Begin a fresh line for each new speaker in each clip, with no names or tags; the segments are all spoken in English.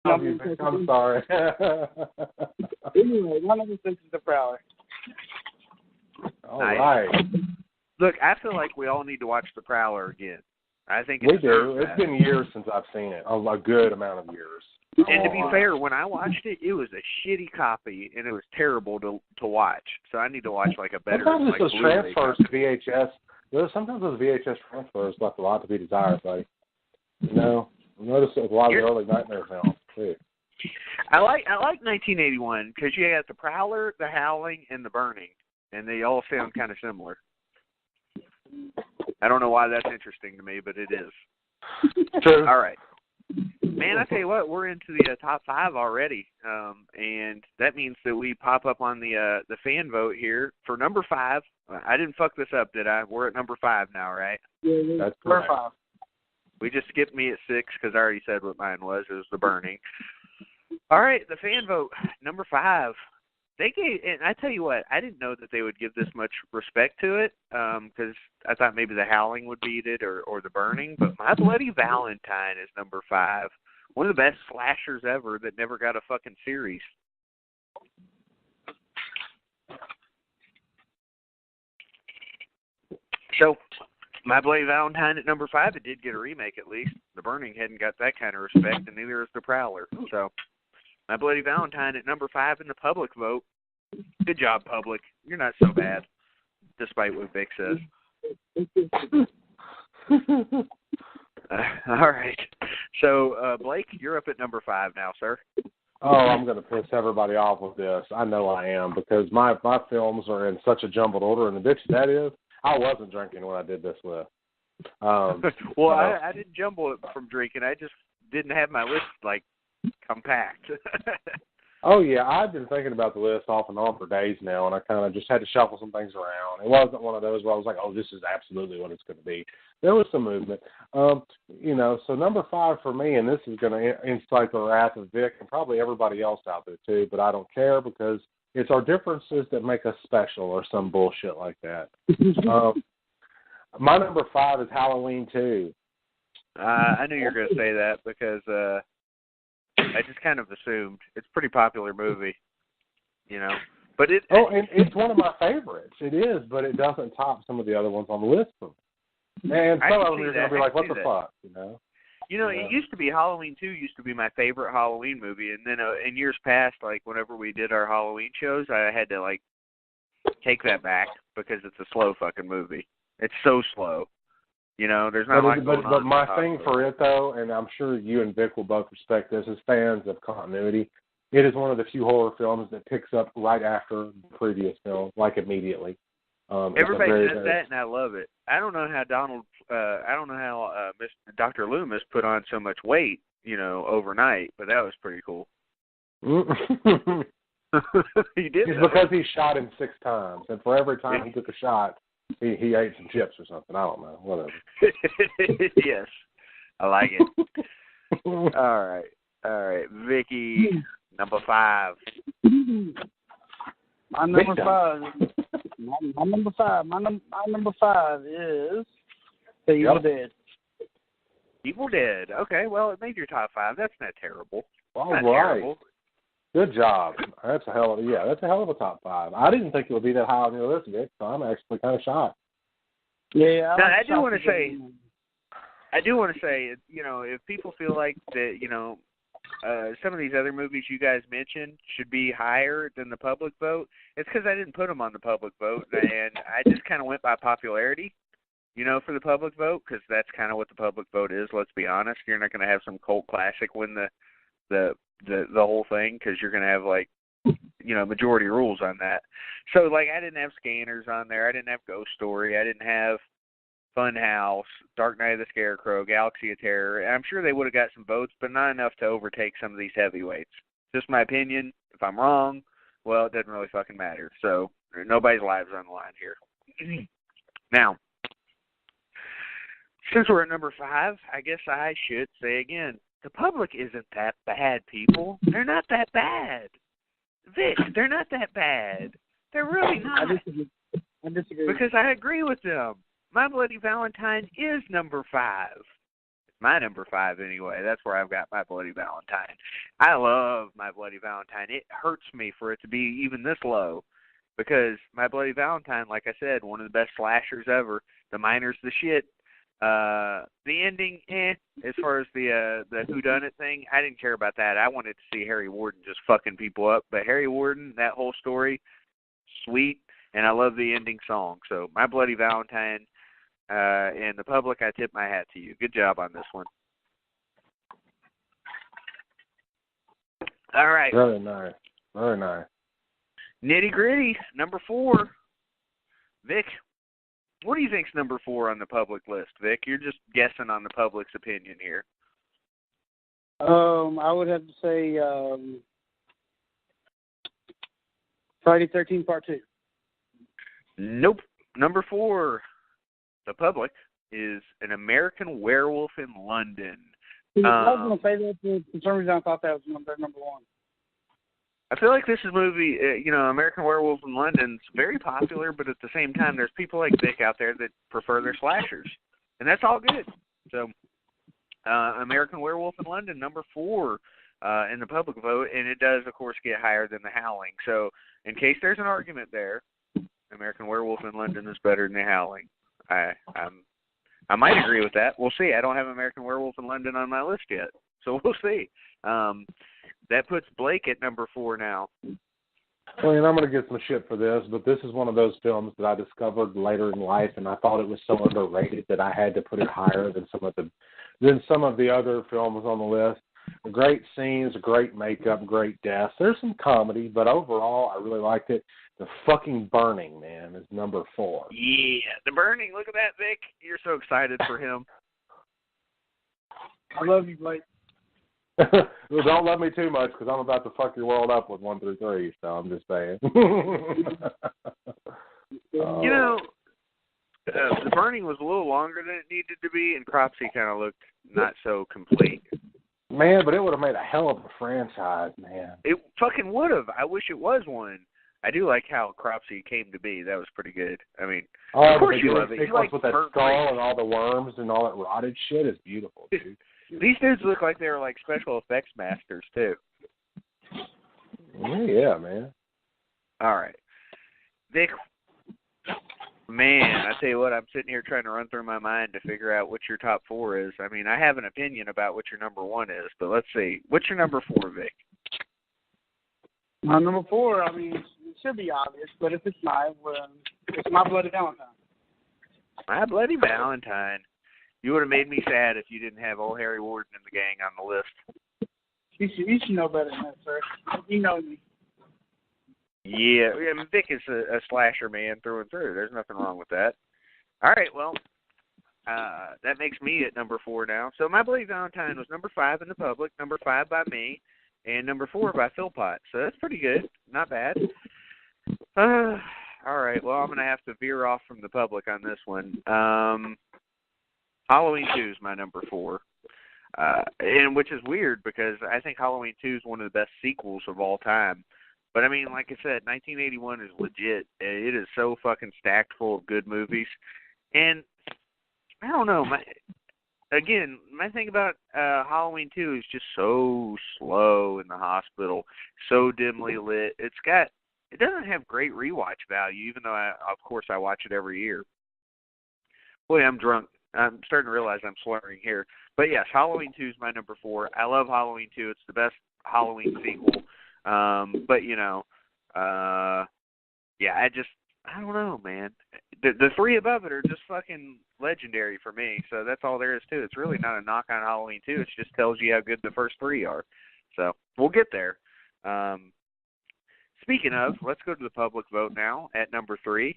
I'm sorry.
Anyway, my number 6 is The Prowler.
All right.
Look, I feel like we all need to watch The Prowler again. I think
we do. It's been years since I've seen it. A good amount of years.
And to be fair, when I watched it, it was a shitty copy, and it was terrible to watch. So I need to watch like a better.
Sometimes
like,
those transfers to VHS. Sometimes those VHS transfers left a lot to be desired, buddy. You know, I noticed it with a lot of the early Nightmare films too.
I like 1981 because you got The Prowler, The Howling, and The Burning, and they all sound kind of similar. I don't know why that's interesting to me, but it is.
True.
All right. Man, I tell you what, we're into the top 5 already, and that means that we pop up on the fan vote here for number 5. I didn't fuck this up, did I? We're at number 5 now, right?
Yeah,
that's
correct. 5.
We just skipped me at 6 because I already said what mine was. It was The Burning. All right, the fan vote, number 5. They gave, and I tell you what, I didn't know that they would give this much respect to it because I thought maybe The Howling would beat it or The Burning, but My Bloody Valentine is number 5. One of the best slashers ever that never got a fucking series. So, My Bloody Valentine at number 5, it did get a remake at least. The Burning hadn't got that kind of respect, and neither has The Prowler. So, My Bloody Valentine at number 5 in the public vote. Good job, public. You're not so bad, despite what Vic says. All right. So, Blake, you're up at number 5 now, sir.
Oh, I'm going to piss everybody off with this. I know I am, because my films are in such a jumbled order, and the bitch that is, I wasn't drinking when I did this list.
Well, I didn't jumble it from drinking. I just didn't have my list, like, compact.
Oh, yeah, I've been thinking about the list off and on for days now, and I kind of just had to shuffle some things around. It wasn't one of those where I was like, oh, this is absolutely what it's going to be. There was some movement. So number 5 for me, and this is going to incite the wrath of Vic and probably everybody else out there too, but I don't care because it's our differences that make us special or some bullshit like that. My number 5 is Halloween 2.
I knew you were going to say that because I just kind of assumed. It's a pretty popular movie, you know. But
and it's one of my favorites. It is, but it doesn't top some of the other ones on the list for me. And some of them are going to be like, what the fuck, you know?
You know, it used to be Halloween 2 used to be my favorite Halloween movie. And then in years past, like whenever we did our Halloween shows, I had to, like, take that back because it's a slow fucking movie. It's so slow. You know, there's not like
But my thing for it, though, and I'm sure you and Vic will both respect this as fans of continuity, it is one of the few horror films that picks up right after the previous film, like immediately.
Everybody says that, and I love it. I don't know how Mr. Dr. Loomis put on so much weight, you know, overnight, but that was pretty cool. He did.
It's because he shot him 6 times, and for every time he took a shot, he ate some chips or something. I don't know. Whatever.
Yes. I like it. All right. Vicky, number 5.
My number 5. My number 5. My number 5 is The Evil Dead.
Evil Dead. Okay, well, it made your top 5. That's not terrible.
All right. Terrible. Good job. That's a hell of a top 5. I didn't think it would be that high on your list, Vic, so I'm actually kind of shocked.
Yeah.
Now, I do want to say, you know, if people feel like that, you know, some of these other movies you guys mentioned should be higher than the public vote, it's because I didn't put them on the public vote, and I just kind of went by popularity, you know, for the public vote, because that's kind of what the public vote is, let's be honest. You're not going to have some cult classic win the whole thing, because you're going to have, like, you know, majority rules on that. So, like, I didn't have Scanners on there. I didn't have Ghost Story. I didn't have Funhouse, Dark Knight of the Scarecrow, Galaxy of Terror. And I'm sure they would have got some votes, but not enough to overtake some of these heavyweights. Just my opinion. If I'm wrong, well, it doesn't really fucking matter. So, nobody's lives on the line here. Now, since we're at number 5, I guess I should say again, the public isn't that bad, people. They're not that bad. Vic, they're not that bad. They're really not.
I disagree.
Because I agree with them. My Bloody Valentine is number 5. my number 5 anyway. That's where I've got My Bloody Valentine. I love My Bloody Valentine. It hurts me for it to be even this low because My Bloody Valentine, like I said, one of the best slashers ever. The miner's the shit. The ending, as far as the whodunit thing, I didn't care about that. I wanted to see Harry Warden just fucking people up. But Harry Warden, that whole story, sweet, and I love the ending song. So My Bloody Valentine, and The Public, I tip my hat to you. Good job on this one. All right.
Very nice. Very nice.
Nitty Gritty, number 4. Vic, what do you think's number 4 on the Public list, Vic? You're just guessing on the Public's opinion here.
I would have to say Friday 13th Part 2.
Nope. Number 4, the Public, is An American Werewolf in London.
I was going to say that for some reason I thought that was number 1.
I feel like this is a movie, American Werewolf in London's very popular, but at the same time, there's people like Vic out there that prefer their slashers. And that's all good. So, American Werewolf in London, number 4 in the Public vote, and it does, of course, get higher than The Howling. So, in case there's an argument there, American Werewolf in London is better than The Howling. I might agree with that. We'll see. I don't have American Werewolf in London on my list yet, so we'll see. That puts Blake at number 4 now.
Well, and I'm going to get some shit for this, but this is one of those films that I discovered later in life, and I thought it was so underrated that I had to put it higher than some of the other films on the list. Great scenes, great makeup, great deaths. There's some comedy, but overall, I really liked it. The fucking Burning, man, is number 4.
Yeah, The Burning. Look at that, Vic. You're so excited for him.
I love you, Blake.
Well, don't love me too much because I'm about to fuck your world up with 1 through 3. So I'm just saying.
The Burning was a little longer than it needed to be, and Cropsey kind of looked not so complete.
Man, but it would have made a hell of a franchise, man.
It fucking would have. I wish it was one. I do like how Cropsey came to be. That was pretty good. I mean, of course you love it. You like
with that skull and all the worms and all that rotted shit is beautiful, dude.
These dudes look like they were like special effects masters too.
Yeah, man.
All right, Vic. Man, I tell you what, I'm sitting here trying to run through my mind to figure out what your top 4 is. I mean, I have an opinion about what your number 1 is, but let's see. What's your number 4, Vic?
My number 4, I mean, it should be obvious, but if it's not, it's My Bloody Valentine.
My Bloody Valentine. You would have made me sad if you didn't have old Harry Warden and the gang on the list.
You should know better than that, sir. You know me.
Yeah, I mean, Vic is a slasher man through and through. There's nothing wrong with that. All right, well, that makes me at number 4 now. So My Bloody Valentine was number 5 in the Public, number 5 by me, and number 4 by Philpott. So that's pretty good. Not bad. All right, well, I'm going to have to veer off from the Public on this one. Halloween 2 is my number 4, and which is weird because I think Halloween 2 is one of the best sequels of all time. But, I mean, like I said, 1981 is legit. It is so fucking stacked full of good movies. And I don't know. My thing about Halloween 2 is just so slow in the hospital, so dimly lit. It doesn't have great rewatch value, even though, of course, I watch it every year. Boy, I'm drunk. I'm starting to realize I'm slurring here. But, yes, Halloween 2 is my number 4. I love Halloween 2. It's the best Halloween sequel. But, I don't know, man. The 3 above it are just fucking legendary for me. So that's all there is to it. It's really not a knock on Halloween 2. It just tells you how good the first 3 are. So we'll get there. Speaking of, let's go to the Public vote now at number 3.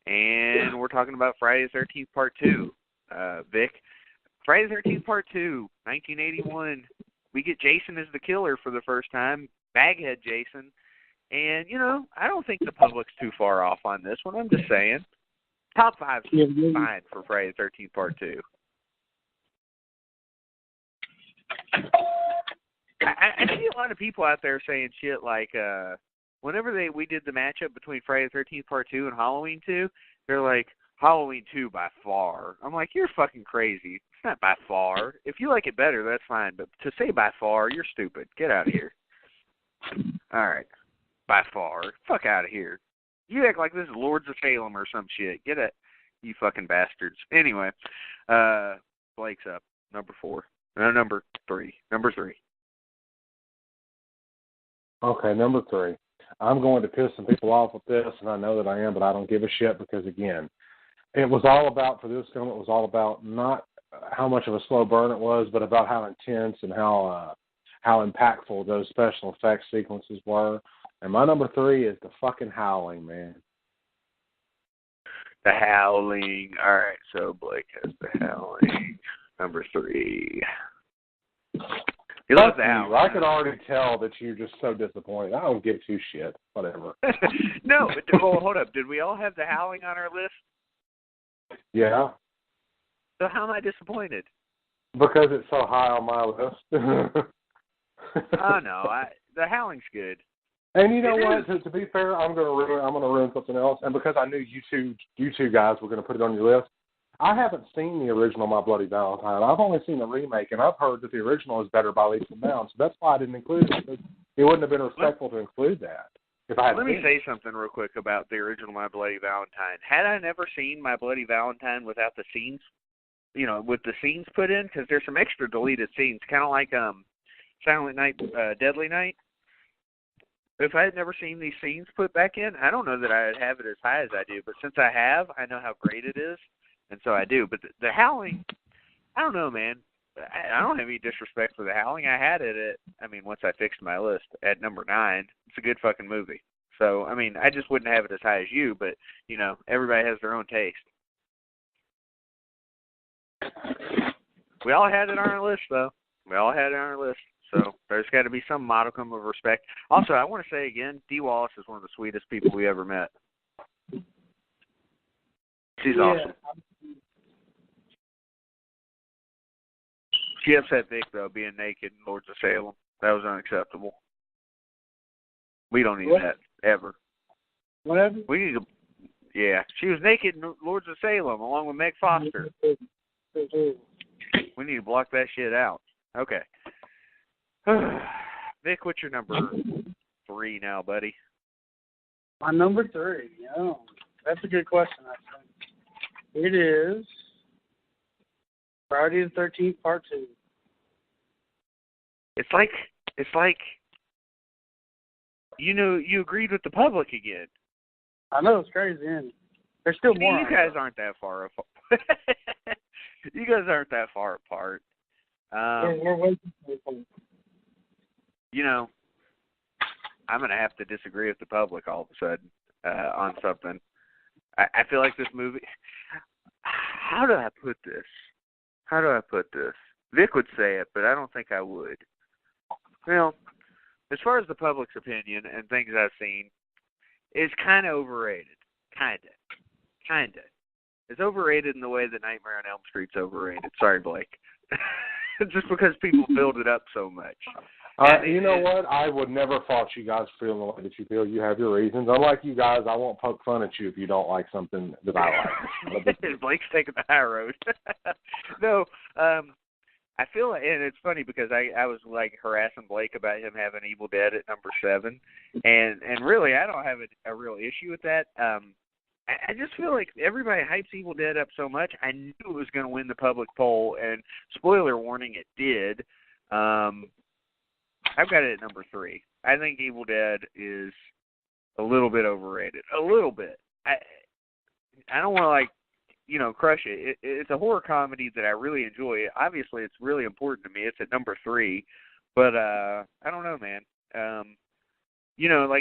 And we're talking about Friday the 13th Part 2. Vic, Friday the 13th Part 2, 1981. We get Jason as the killer for the first time, Baghead Jason. And, I don't think the Public's too far off on this one. I'm just saying. Top 5 is fine for Friday the 13th Part 2. I see a lot of people out there saying shit like, whenever we did the matchup between Friday the 13th Part 2 and Halloween 2, they're like, Halloween 2 by far. I'm like, you're fucking crazy. not by far. If you like it better, that's fine. But to say by far, you're stupid. Get out of here. All right. By far. Fuck out of here. You act like this is Lords of Salem or some shit. Get it, you fucking bastards. Anyway, Blake's up. Number 4. No, number 3. Number 3.
Okay, number 3. I'm going to piss some people off with this, and I know that I am, but I don't give a shit because, again, it was all about, for this film, it was all about not how much of a slow burn it was, but about how intense and how impactful those special effects sequences were. And my number 3 is The fucking Howling, man.
The Howling. All right, so Blake has The Howling. Number 3. He loves The Howling.
I can already tell that you're just so disappointed. I don't give two shit. Whatever.
No, well, hold up. Did we all have The Howling on our list?
Yeah.
So how am I disappointed?
Because it's so high on my list.
Oh no, The Howling's good.
And you know what? To be fair, I'm gonna ruin something else. And because I knew you two guys were gonna put it on your list, I haven't seen the original My Bloody Valentine. I've only seen the remake, and I've heard that the original is better by leaps and bounds. So that's why I didn't include it. It wouldn't have been respectful to include that if I had.
Let me say something real quick about the original My Bloody Valentine. Had I never seen My Bloody Valentine without the scenes, with the scenes put in, because there's some extra deleted scenes, kind of like Silent Night, Deadly Night. If I had never seen these scenes put back in, I don't know that I'd have it as high as I do. But since I have, I know how great it is, and so I do. But the Howling, I don't know, man. I don't have any disrespect for The Howling. I had it once I fixed my list at number 9. It's a good fucking movie. So, I just wouldn't have it as high as you, but, everybody has their own taste. We all had it on our list, though. We all had it on our list. So there's got to be some modicum of respect. Also, I want to say again, Dee Wallace is one of the sweetest people we ever met. She's awesome. She upset Vic, though, being naked in Lords of Salem. That was unacceptable. We don't need that, ever.
Whatever?
We need to, yeah. She was naked in Lords of Salem along with Meg Foster. We need to block that shit out. Okay. Vic, what's your number 3 now, buddy?
My number 3. Yeah, that's a good question, I think. It is Friday the 13th, Part 2.
It's like, you agreed with the public again.
I know, it's crazy, isn't it? There's still more.
You guys aren't that far apart. You guys aren't that far apart.
We're waiting for it.
I'm going to have to disagree with the public all of a sudden on something. I feel like this movie... How do I put this? Vic would say it, but I don't think I would. Well, as far as the public's opinion and things I've seen, it's kind of overrated. Kind of. It's overrated in the way that Nightmare on Elm Street's overrated. Sorry, Blake. Just because people build it up so much.
You know what? I would never fault you guys for feeling the way that you feel. You have your reasons. Unlike you guys, I won't poke fun at you if you don't like something that I like.
Blake's taking the high road. No, I feel like, and it's funny because I was like harassing Blake about him having Evil Dead at number 7, and really I don't have a real issue with that. I just feel like everybody hypes Evil Dead up so much. I knew it was going to win the public poll, and spoiler warning, it did. I've got it at number 3. I think Evil Dead is a little bit overrated. A little bit. I don't want to, crush it. It's a horror comedy that I really enjoy. Obviously, it's really important to me. It's at number 3. But I don't know, man.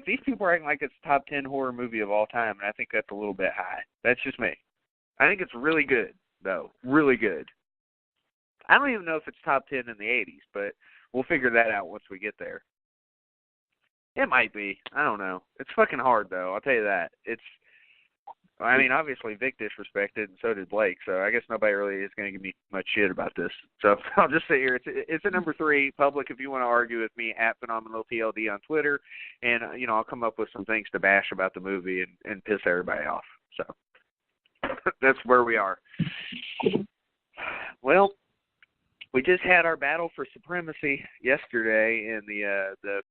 These people are acting like it's top 10 horror movie of all time, and I think that's a little bit high. That's just me. I think it's really good, though. Really good. I don't even know if it's top 10 in the 80s, but we'll figure that out once we get there. It might be. I don't know. It's fucking hard, though. I'll tell you that. Obviously Vic disrespected, and so did Blake, so I guess nobody really is going to give me much shit about this. So I'll just say here, it's a number 3. Public, if you want to argue with me, at PhenomenalTLD on Twitter, and, I'll come up with some things to bash about the movie and piss everybody off. So that's where we are. Well, We just had our battle for supremacy yesterday in the